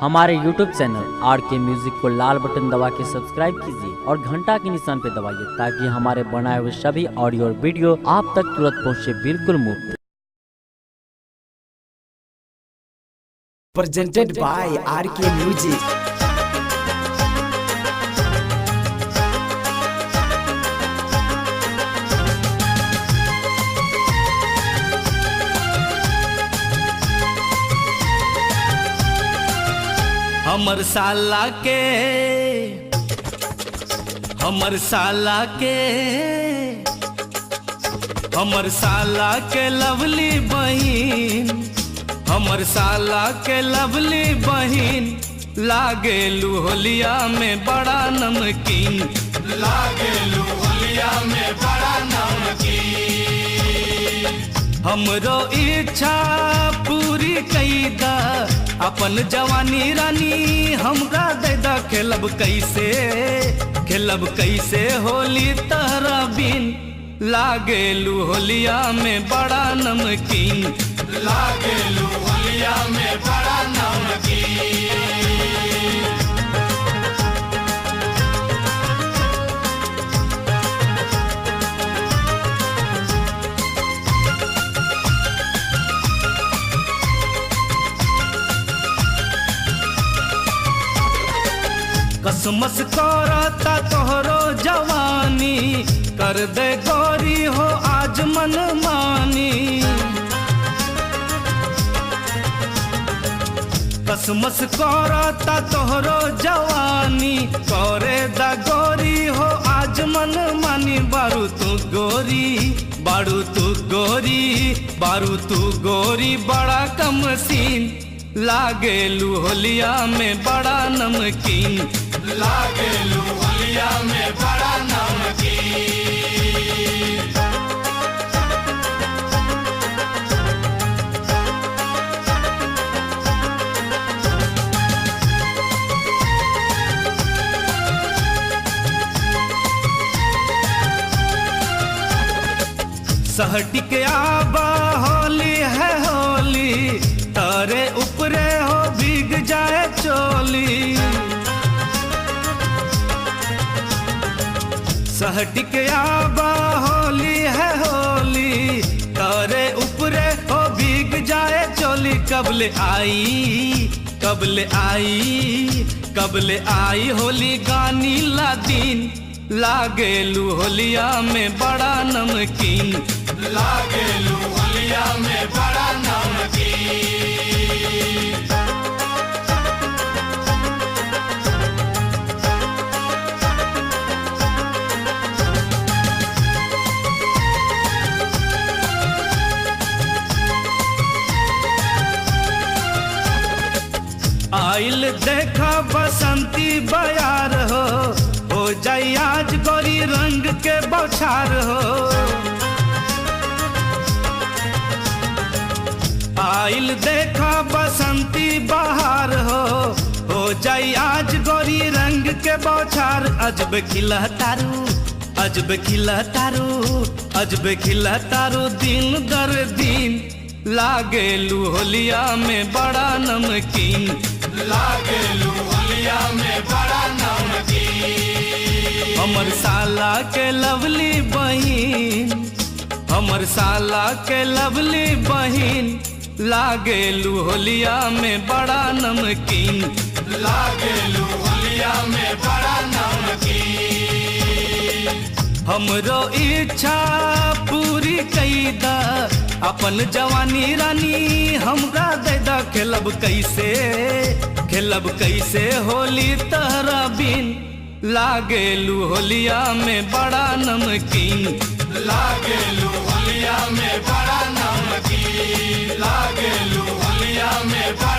हमारे YouTube channel RK music को लाल button दबा के सब्सक्राइब कीजिए और घंटा के निशान पे दबाइए ताकि हमारे बनाए हुए सभी ऑडियो और वीडियो आप तक तुरंत पहुंचे बिल्कुल मुफ्त। Presented by RK Music। हमर साला के लवली बहिन, हमर साला के लवली बहिन लागेलू होलिया में बड़ा नमकीन, लागेलू होलिया में बड़ा नमकीन। हमरो इच्छा पूरी कैदा अपन जवानी रानी हमरा देदा, खेलब कैसे होली तहरा बिन लागेलू होलिया में बड़ा नमकीन, लागेलू होलिया में बड़ा नमकीन। कसमस करता तोहरो जवानी, कर दे गोरी हो आज मन मानी। कसमस करता तोहरो जवानी, करे दा गोरी हो आज मन मानी। बारू तू गोरी बड़ा कम सीन, लागेलू होलिया में बड़ा नमकीन, लागेलू होलिया में बड़ा नमकीन। सहटी के आबा होली है होली, तारे ऊपरे हो भीग जाए चोली। सहटी के आबा होली है होली, तारे ऊपरे हो भीग जाए चोली। कबले आई होली गानी ला दिन, लागेलू होलिया में बड़ा नमकीन, लागेलू होलिया में बड़ा नमकीन। आइल देखा बसंती बयार हो जाई आज गोरी रंग के बौछार हो। आइल देखा बसंती बहार हो जाई आज गोरी रंग के बौछार। अजब खिला तारू दिन दर दिन, लागेलू होलिया में बड़ा नमकीन, लागेलू होलिया में बड़ा नमकीन। हमर साला के लवली बहिन, लागेलू होलिया में बड़ा नमकीन, लागेलू होलिया में बड़ा नमकीन। हमरो इच्छा पूरी कैदा अपन जवानी रानी हमरा देदा, खेलब कैसे होली तहरा बिन लागेलू होलिया में बड़ा नमकीन, लागेलू होलिया में बड़ा नमकीन, लागेलू होलिया में बड़ा